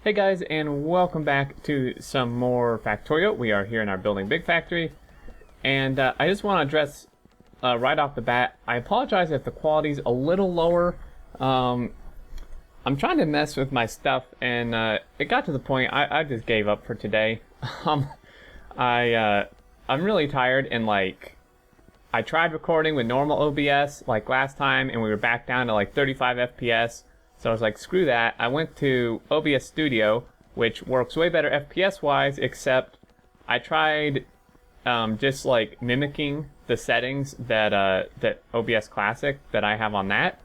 Hey guys, and welcome back to some more Factorio. We are here in our building big factory, and I just want to address right off the bat, I apologize if the quality's a little lower. I'm trying to mess with my stuff, and it got to the point I just gave up for today. I'm really tired, and like I tried recording with normal OBS like last time, and we were back down to like 35 FPS. So I was like, screw that. I went to OBS Studio, which works way better FPS-wise, except I tried just like mimicking the settings that OBS Classic that I have on that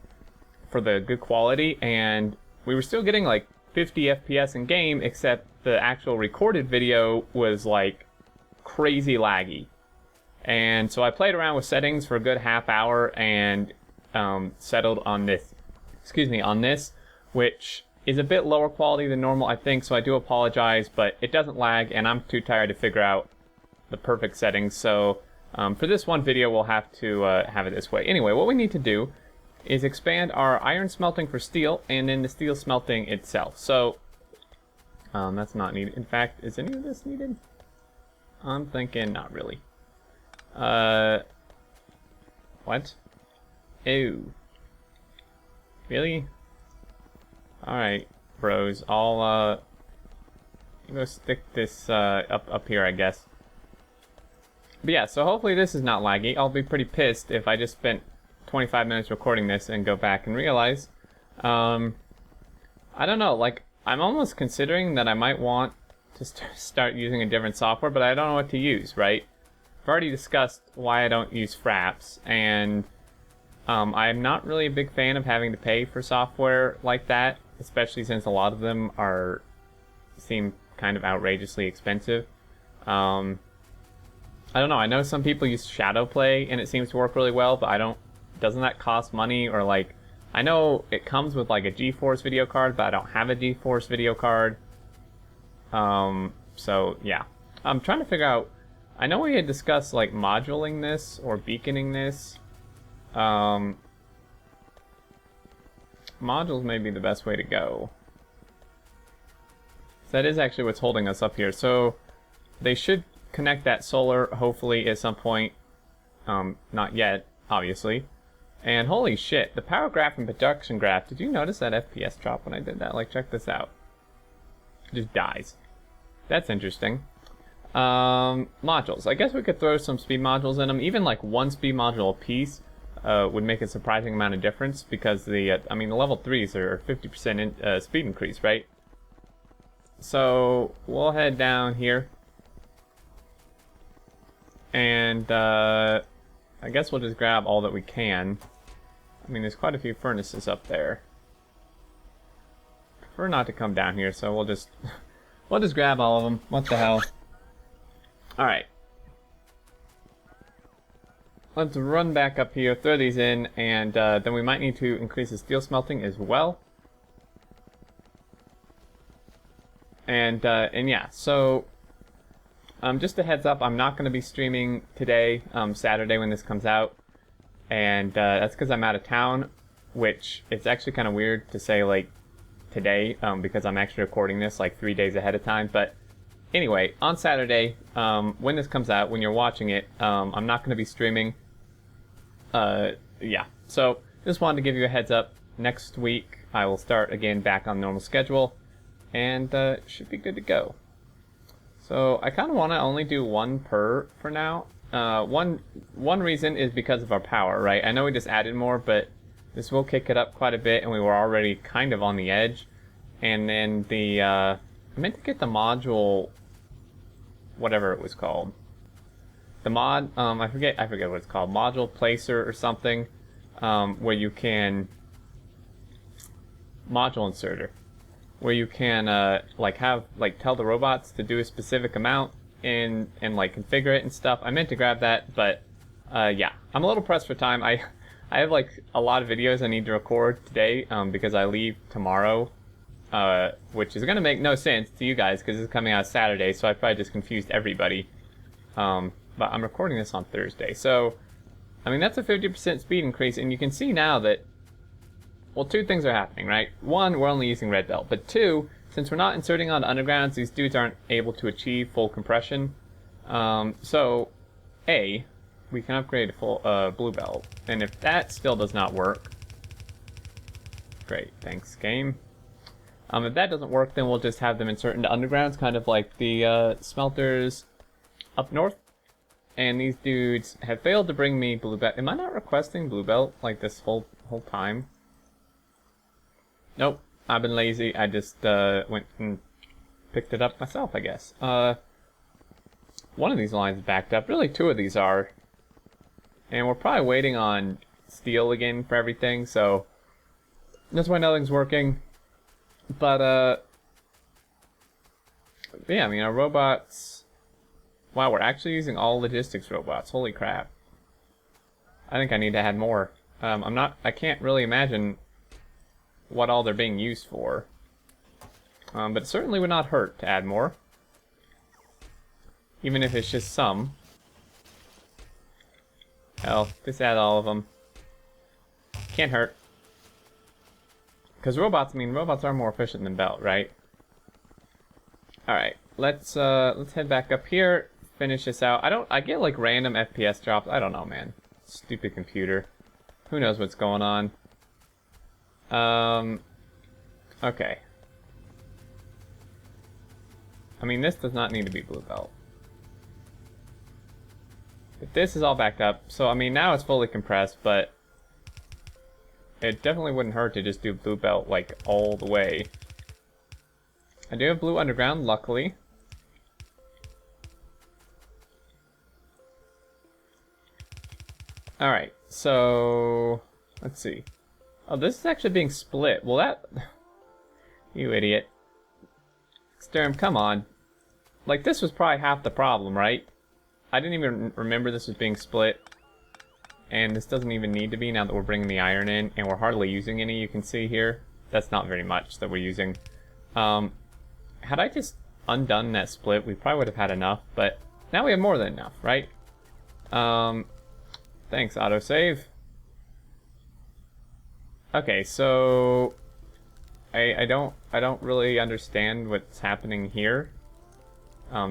for the good quality, and we were still getting like 50 FPS in game, except the actual recorded video was like crazy laggy. And so I played around with settings for a good half hour and settled on this. On this, which is a bit lower quality than normal, I think, so I do apologize, but it doesn't lag, and I'm too tired to figure out the perfect settings, so for this one video, we'll have to have it this way. Anyway, what we need to do is expand our iron smelting for steel, and then the steel smelting itself. So, that's not needed. In fact, is any of this needed? I'm thinking not really. What? Ew. Really? Alright, bros. I'll go stick this up here, I guess. But yeah, so hopefully this is not laggy. I'll be pretty pissed if I just spent 25 minutes recording this and go back and realize. I don't know, like, I'm almost considering that I might want to start using a different software, but I don't know what to use, right? I've already discussed why I don't use Fraps, and I'm not really a big fan of having to pay for software like that, especially since a lot of them seem kind of outrageously expensive. I don't know, I know some people use Shadowplay and it seems to work really well, but doesn't that cost money? Or like, I know it comes with like a GeForce video card, but I don't have a GeForce video card. So yeah, I'm trying to figure out, I know we had discussed like moduling this or beaconing this. Modules may be the best way to go. So that is actually what's holding us up here. So they should connect that solar hopefully at some point. Not yet, obviously. And holy shit, the power graph and production graph. Did you notice that FPS drop when I did that? Like, check this out. It just dies. That's interesting. Modules. I guess we could throw some speed modules in them. Even like one speed module a piece would make a surprising amount of difference, because the level 3s are 50% speed increase, right? So we'll head down here, and I guess we'll just grab all that we can. I mean, there's quite a few furnaces up there. Prefer not to come down here, so we'll just grab all of them. What the hell? All right. Let's run back up here, throw these in, and then we might need to increase the steel smelting as well. And yeah, so just a heads up, I'm not going to be streaming today, Saturday when this comes out, and that's because I'm out of town, which it's actually kind of weird to say like today, because I'm actually recording this like 3 days ahead of time. But anyway, on Saturday, when this comes out, when you're watching it, I'm not going to be streaming. Yeah, so just wanted to give you a heads up. Next week I will start again back on normal schedule, and should be good to go. So I kind of want to only do one per for now. One reason is because of our power, right? I know we just added more, but this will kick it up quite a bit, and we were already kind of on the edge. And then I meant to get the module, whatever it was called. The mod, I forget what it's called, module placer or something, where you can, module inserter, where you can tell the robots to do a specific amount and like configure it and stuff. I meant to grab that, but yeah, I'm a little pressed for time. I have like a lot of videos I need to record today, because I leave tomorrow, which is gonna make no sense to you guys because it's coming out Saturday, so I probably just confused everybody. But I'm recording this on Thursday, so I mean that's a 50% speed increase, and you can see now that, well, two things are happening, right? One, we're only using red belt, but two, since we're not inserting on undergrounds, these dudes aren't able to achieve full compression. So, A, we can upgrade a full blue belt. And if that still does not work, great, thanks game. If that doesn't work, then we'll just have them insert into undergrounds, kind of like the smelters up north. And these dudes have failed to bring me blue belt. Am I not requesting blue belt like this whole time? Nope, I've been lazy. I just went and picked it up myself, I guess. One of these lines is backed up. Really, two of these are. And we're probably waiting on steel again for everything, so that's why nothing's working. But, yeah, I mean, our robots... Wow, we're actually using all logistics robots. Holy crap. I think I need to add more. I can't really imagine what all they're being used for. But it certainly would not hurt to add more. Even if it's just some. Hell, just add all of them. Can't hurt. Because robots are more efficient than belt, right? Alright, let's head back up here. Finish this out. I get like random FPS drops. I don't know, man. Stupid computer. Who knows what's going on? Okay. I mean, this does not need to be blue belt. But this is all backed up. So, I mean, now it's fully compressed, but it definitely wouldn't hurt to just do blue belt like all the way. I do have blue underground, luckily. Alright, so let's see. Oh, this is actually being split. Well, that... You idiot. Sturm, come on. Like, this was probably half the problem, right? I didn't even remember this was being split. And this doesn't even need to be now that we're bringing the iron in. And we're hardly using any, you can see here. That's not very much that we're using. Had I just undone that split, we probably would have had enough. But now we have more than enough, right? Thanks, autosave. Okay, so I don't really understand what's happening here.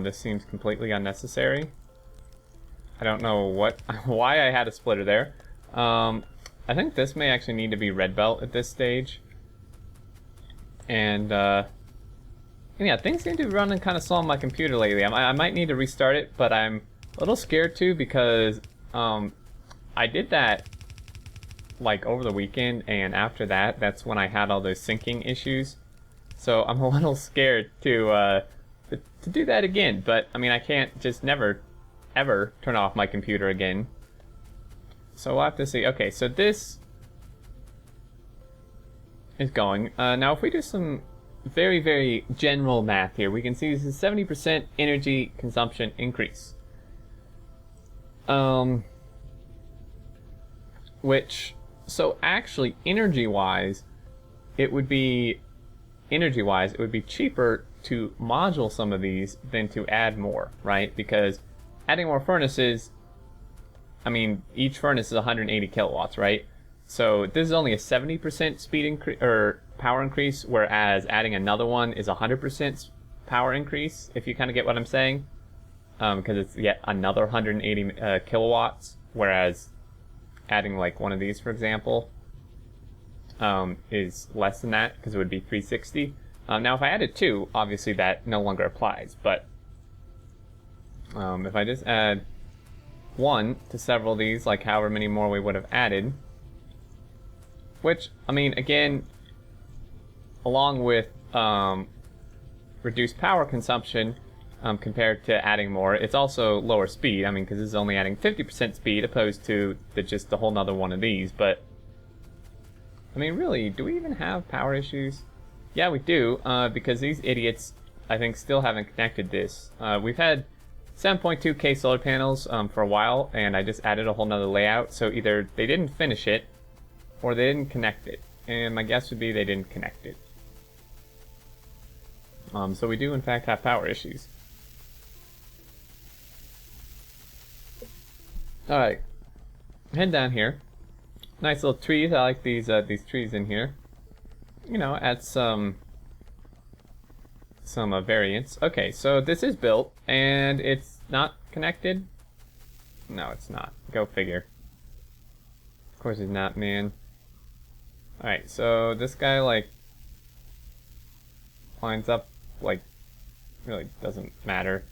This seems completely unnecessary. I don't know why I had a splitter there. I think this may actually need to be red belt at this stage. And yeah, things seem to be running kind of slow on my computer lately. I might need to restart it, but I'm a little scared too because I did that like over the weekend, and after that, that's when I had all those syncing issues. So I'm a little scared to do that again. But I mean, I can't just never ever turn off my computer again. So we'll have to see. Okay, so this is going. Now if we do some very, very general math here, we can see this is 70% energy consumption increase. Which, so actually energy-wise, it would be cheaper to module some of these than to add more, right? Because adding more furnaces, I mean, each furnace is 180 kilowatts, right? So this is only a 70% speed increase or power increase, whereas adding another one is 100% power increase, if you kind of get what I'm saying. Because it's yet another 180 kilowatts, whereas adding like one of these, for example, is less than that because it would be 360. Now if I added two, obviously that no longer applies, but if I just add one to several of these, like however many more we would have added, which, I mean, again, along with reduced power consumption compared to adding more, it's also lower speed. I mean, because this is only adding 50% speed opposed to just a whole nother one of these. But I mean, really, do we even have power issues? Yeah, we do, because these idiots, I think, still haven't connected this. We've had 7.2K solar panels for a while, and I just added a whole nother layout, so either they didn't finish it, or they didn't connect it. And my guess would be they didn't connect it. So we do, in fact, have power issues. Alright, head down here. Nice little trees. I like these trees in here. You know, add some some variants. Okay, so this is built, and it's not connected. No, it's not. Go figure. Of course it's not, man. Alright, so this guy, like, lines up, like, really doesn't matter.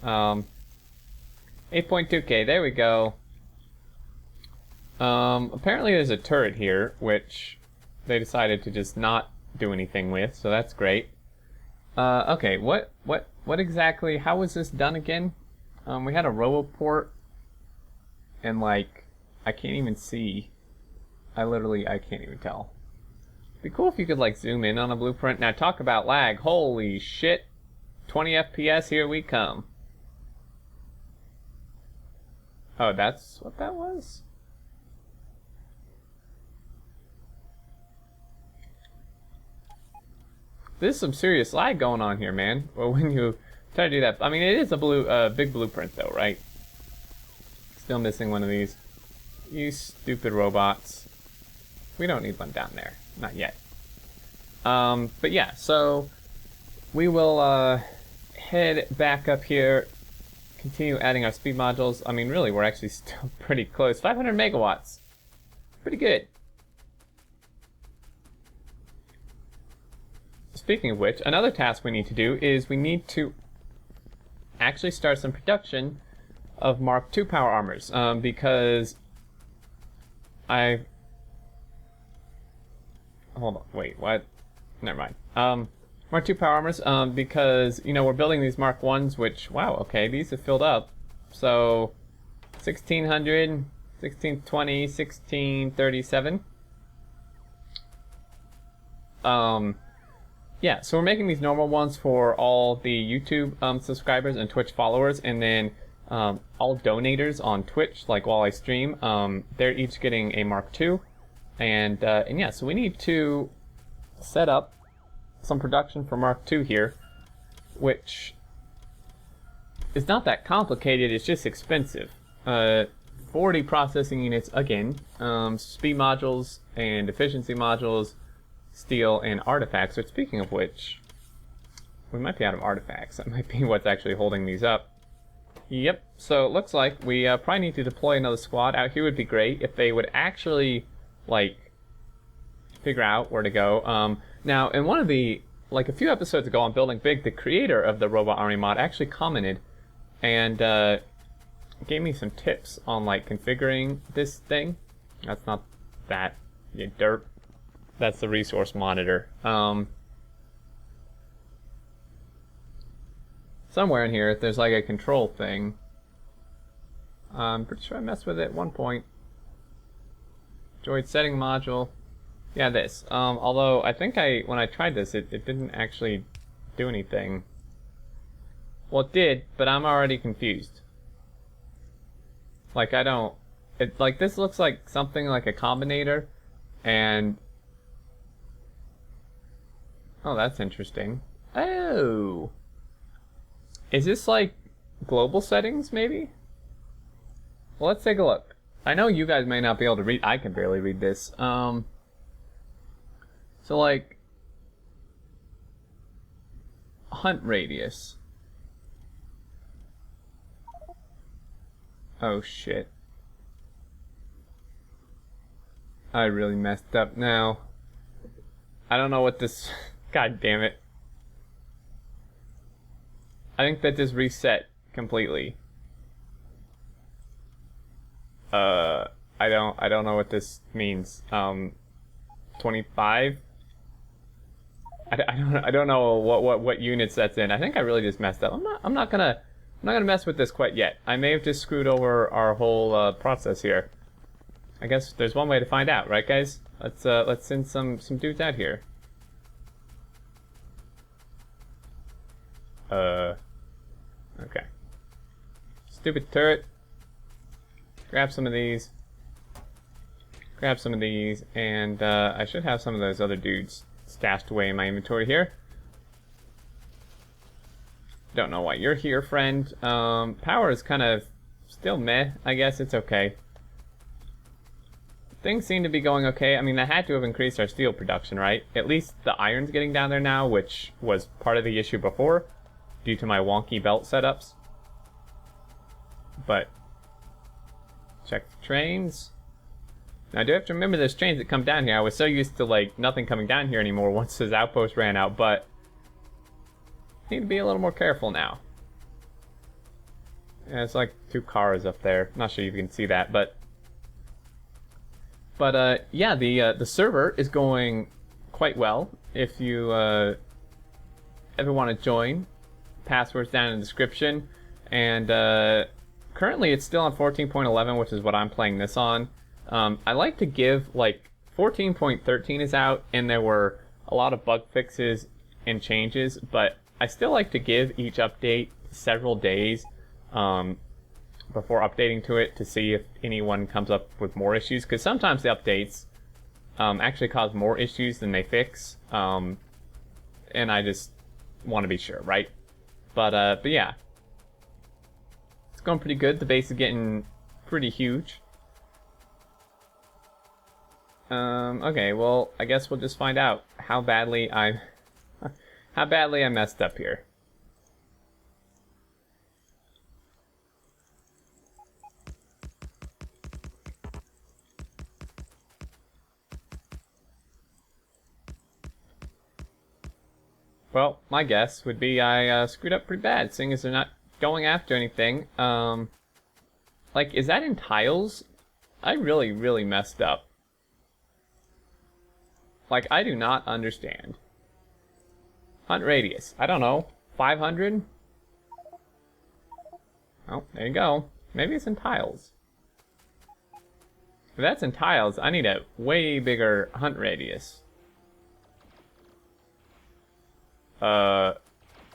8.2K, there we go. Apparently there's a turret here, which they decided to just not do anything with, so that's great. Okay, what exactly, how was this done again? We had a RoboPort, and like, I can't even see. I can't even tell. It'd be cool if you could like zoom in on a blueprint. Now talk about lag, holy shit. 20 FPS, here we come. Oh, that's what that was? There's some serious lag going on here, man. Well, when you try to do that, I mean, it is a big blueprint, though, right? Still missing one of these. You stupid robots. We don't need one down there, not yet. But yeah, so we will head back up here, continue adding our speed modules. I mean, really, we're actually still pretty close. 500 megawatts, pretty good. Speaking of which, another task we need to do is we need to actually start some production of Mark II power armors, because hold on, wait, what? Never mind. Mark II power armors, because, you know, we're building these Mark Is, which, wow, okay, these have filled up. So, 1600, 1620, 1637. Yeah, so we're making these normal ones for all the YouTube subscribers and Twitch followers, and then all donators on Twitch, like while I stream, they're each getting a Mark II. And yeah, so we need to set up some production for Mark II here, which is not that complicated, it's just expensive. 40 processing units again, speed modules and efficiency modules, steel, and artifacts. Which, speaking of which, we might be out of artifacts. That might be what's actually holding these up. Yep, so it looks like we probably need to deploy another squad. Out here would be great if they would actually, like, figure out where to go. Now, in one of the, like a few episodes ago on Building Big, the creator of the Robot Army mod actually commented and gave me some tips on, like, configuring this thing. That's not that, you derp. That's the resource monitor. Somewhere in here, there's like a control thing. I'm pretty sure I messed with it at one point. Droid setting module. Yeah, this. Although I think when I tried this, it didn't actually do anything. Well, it did, but I'm already confused. Like, like, this looks like something like a combinator, and oh, that's interesting. Oh! Is this like global settings, maybe? Well, let's take a look. I know you guys may not be able to read. I can barely read this. So like, hunt radius. Oh shit. I really messed up now. I don't know what this... God damn it. I think that just reset completely. I don't know what this means. 25? I don't know what units that's in. I think I really just messed up. I'm not gonna mess with this quite yet. I may have just screwed over our whole process here. I guess there's one way to find out, right, guys? Let's send some dudes out here. Okay. Stupid turret. Grab some of these. Grab some of these, and I should have some of those other dudes stashed away in my inventory here. Don't know why you're here, friend. Power is kind of still meh. I guess it's okay. things seem to be going okay. I mean, that had to have increased our steel production, right? At least the iron's getting down there now, which was part of the issue before, due to my wonky belt setups. But, check the trains. Now, I do have to remember there's trains that come down here. I was so used to, like, nothing coming down here anymore once his outpost ran out, but need to be a little more careful now. Yeah, it's like 2 cars up there. Not sure you can see that, but yeah, the server is going quite well. If you ever want to join, password's down in the description. And currently it's still on 14.11, which is what I'm playing this on. I like to give, like, 14.13 is out, and there were a lot of bug fixes and changes, but I still like to give each update several days before updating to it to see if anyone comes up with more issues, because sometimes the updates actually cause more issues than they fix, and I just want to be sure, right? But yeah, it's going pretty good. The base is getting pretty huge. Okay, well, I guess we'll just find out how badly I messed up here. Well, my guess would be I screwed up pretty bad, seeing as they're not going after anything. Like, is that in tiles? I really, really messed up. Like, I do not understand. Hunt radius. I don't know. 500? Oh, there you go. Maybe it's in tiles. If that's in tiles, I need a way bigger hunt radius.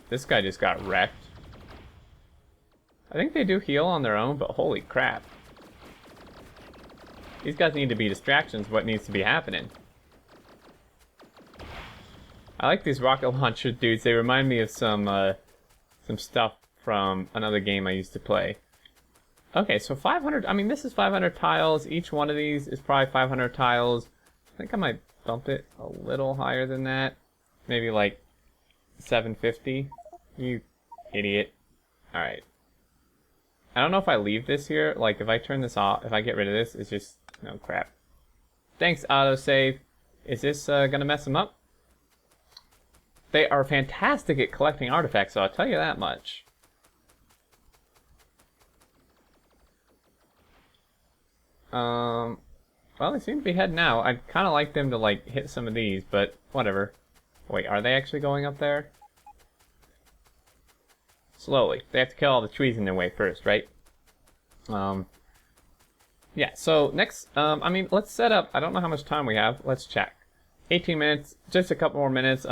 This guy just got wrecked. I think they do heal on their own, but holy crap. These guys need to be distractions, what needs to be happening. I like these rocket launcher dudes. They remind me of some stuff from another game I used to play. Okay, so 500, I mean, this is 500 tiles. Each one of these is probably 500 tiles. I think I might bump it a little higher than that. Maybe like 750. You idiot. Alright. I don't know if I leave this here. Like, if I turn this off, if I get rid of this, it's just, no crap. Thanks, autosave. Is this gonna mess them up? They are fantastic at collecting artifacts, so I'll tell you that much. Well, they seem to be heading out. I'd kind of like them to, like, hit some of these, but whatever. Wait, are they actually going up there? Slowly. They have to kill all the trees in their way first, right? Yeah, so next, I mean, let's set up. I don't know how much time we have. Let's check. 18 minutes, just a couple more minutes.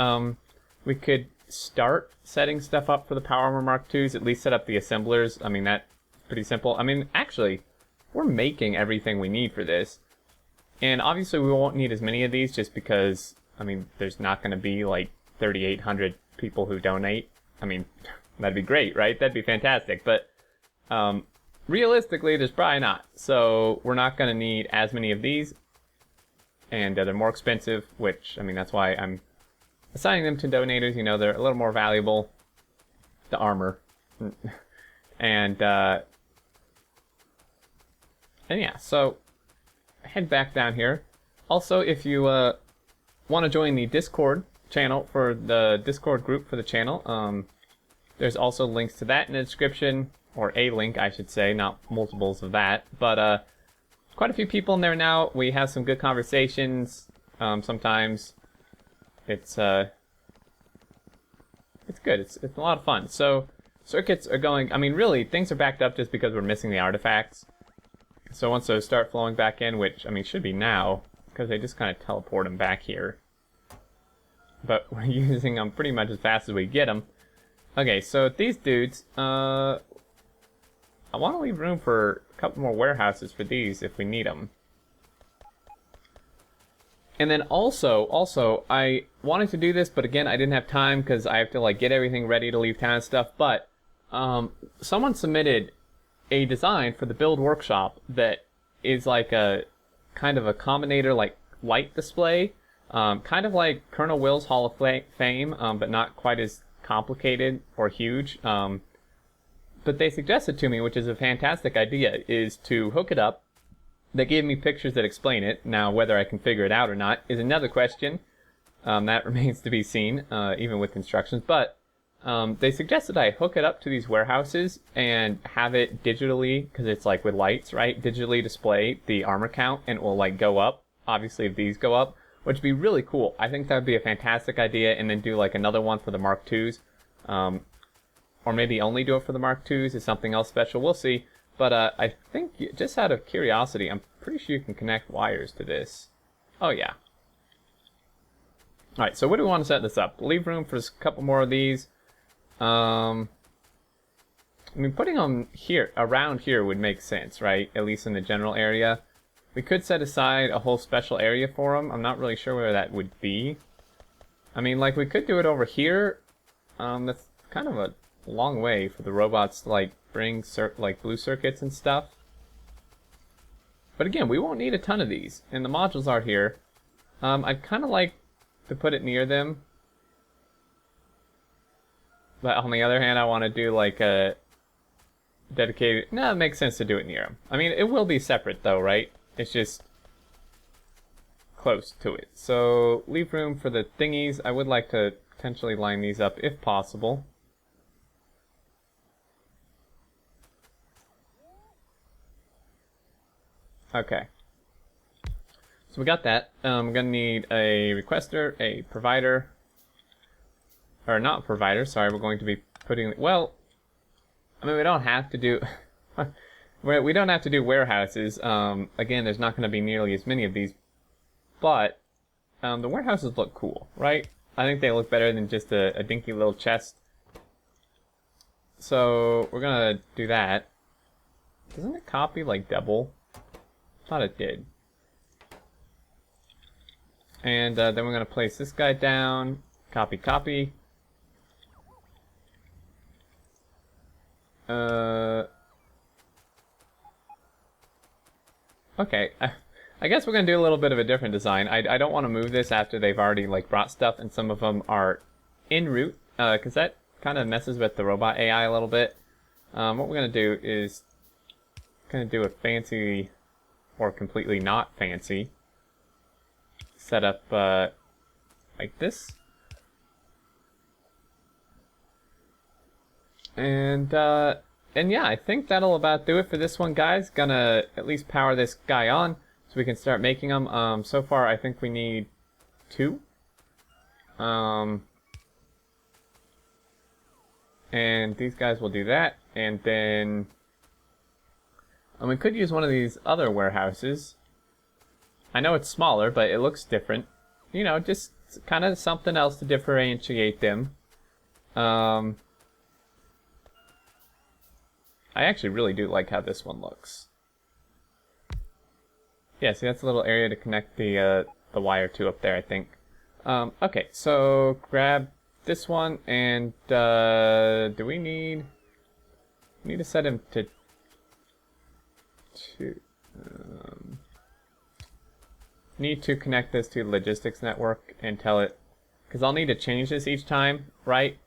We could start setting stuff up for the Power Armor Mark IIs, at least set up the assemblers. I mean, that's pretty simple. I mean, actually, we're making everything we need for this. And obviously we won't need as many of these just because, I mean, there's not going to be like 3,800 people who donate. I mean, that'd be great, right? That'd be fantastic. But realistically, there's probably not. So we're not going to need as many of these. And they're more expensive, which, I mean, that's why I'm assigning them to donators. You know, they're a little more valuable. The armor. And yeah, so head back down here. Also, if you want to join the Discord channel for the Discord group for the channel, there's also links to that in the description, or a link, I should say, not multiples of that. But quite a few people in there now. We have some good conversations. Sometimes it's good. It's a lot of fun. So circuits are going. I mean, really, things are backed up just because we're missing the artifacts. So once those start flowing back in, which, I mean, should be now, because they just kind of teleport them back here. But we're using them pretty much as fast as we get them. Okay, so these dudes, I want to leave room for a couple more warehouses for these if we need them. And then also, I wanted to do this, but again, I didn't have time because I have to, like, get everything ready to leave town and stuff. But someone submitted a design for the build workshop that is like a kind of a combinator like light display, kind of like Colonel Will's Hall of Fame, but not quite as complicated or huge. But they suggested to me, which is a fantastic idea, is to hook it up. They gave me pictures that explain it. Now, whether I can figure it out or not is another question. That remains to be seen, even with instructions. But they suggested I hook it up to these warehouses and have it digitally, because it's like with lights, right? Digitally display the armor count, and it will like go up, obviously, if these go up, which would be really cool. I think that would be a fantastic idea, and then do like another one for the Mark IIs. Or maybe only do it for the Mark IIs is something else special. We'll see. But I think, just out of curiosity, I'm pretty sure you can connect wires to this. Oh, yeah. Alright, so what do we want to set this up? Leave room for a couple more of these. I mean, putting them here, around here, would make sense, right? At least in the general area. We could set aside a whole special area for them. I'm not really sure where that would be. I mean, like, we could do it over here. That's kind of a long way for the robots to, like, bring like blue circuits and stuff. But again, we won't need a ton of these, and the modules are here. I'd kind of like to put it near them, but on the other hand, I want to do like a dedicated. No, it makes sense to do it near them. I mean, it will be separate though, right? It's just close to it. So leave room for the thingies. I would like to potentially line these up if possible. Okay. So we got that. We're going to need a requester, a provider, or not provider, sorry, we're going to be putting, well, I mean, we don't have to do, we don't have to do warehouses. Again, there's not going to be nearly as many of these, but the warehouses look cool, right? I think they look better than just a dinky little chest. So we're going to do that. Doesn't it copy like double? Thought it did. And then we're going to place this guy down. Copy, copy. Okay. I guess we're going to do a little bit of a different design. I don't want to move this after they've already like brought stuff, and some of them are en route, because that kind of messes with the robot AI a little bit. What we're going to do is going to do a fancy, or completely not fancy, setup like this. And yeah, I think that'll about do it for this one, guys. Gonna at least power this guy on so we can start making them. So far, I think we need 2. And these guys will do that. And then we could use one of these other warehouses. I know it's smaller, but it looks different. You know, just kind of something else to differentiate them. I actually really do like how this one looks. Yeah, see, that's a little area to connect the wire to up there, I think. Okay, so grab this one, and do we need to set him to need to connect this to the logistics network and tell it, because I'll need to change this each time, right?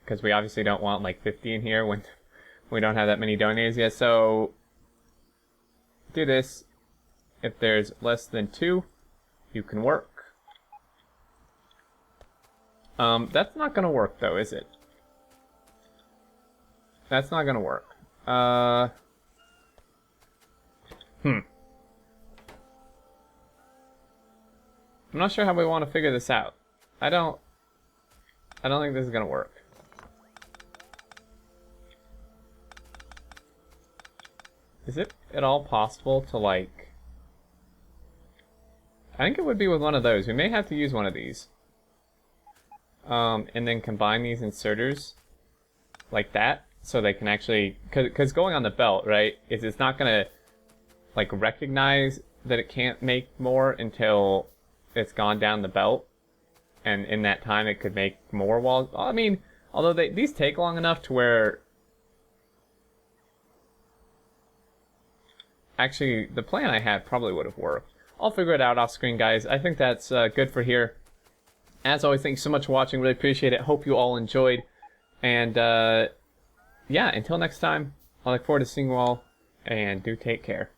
Because we obviously don't want like 50 in here when we don't have that many donators yet. So do this. If there's less than 2, you can work. That's not gonna work though, is it? That's not gonna work. I'm not sure how we want to figure this out. I don't think this is gonna work. Is it at all possible to like... I think it would be with one of those. We may have to use one of these. And then combine these inserters like that, so they can actually... Because going on the belt, right, is it's not gonna like recognize that it can't make more until it's gone down the belt, and in that time it could make more walls. I mean, although these take long enough to where actually, the plan I had probably would have worked. I'll figure it out off screen, guys. I think that's good for here. As always, thanks so much for watching. Really appreciate it. Hope you all enjoyed. And yeah, until next time, I look forward to seeing you all, and do take care.